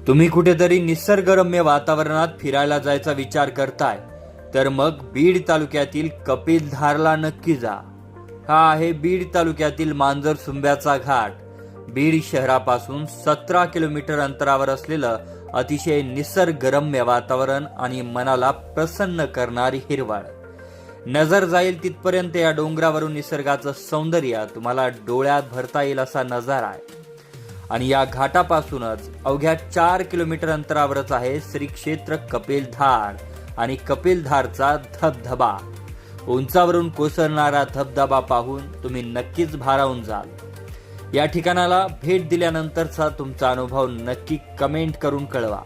तुम्ही कुठेतरी निसर्गरम्य वातावरणात फिरायला जायचा विचार करताय तर मग बीड तालुक्यातील कपिलधारला नक्की जा. हा आहे बीड तालुक्यातील मांजर सुंब्याचा घाट. बीड शहरापासून 17 किलोमीटर अंतरावर असलेलं अतिशय निसर्गरम्य वातावरण आणि मनाला प्रसन्न करणारी हिरवळ. नजर जाईल तिथपर्यंत या डोंगरावरून निसर्गाचं सौंदर्य तुम्हाला डोळ्यात भरता येईल असा नजारा आहे. आणि या घाटापासूनच अवघ्या 4 किलोमीटर अंतरावरच आहे श्री क्षेत्र कपिलधार आणि कपिलधारचा धबधबा. उंचावरून कोसळणारा धबधबा पाहून तुम्ही नक्कीच भारावून जाल. या ठिकाणाला भेट दिल्यानंतरचा तुमचा अनुभव नक्की कमेंट करून कळवा.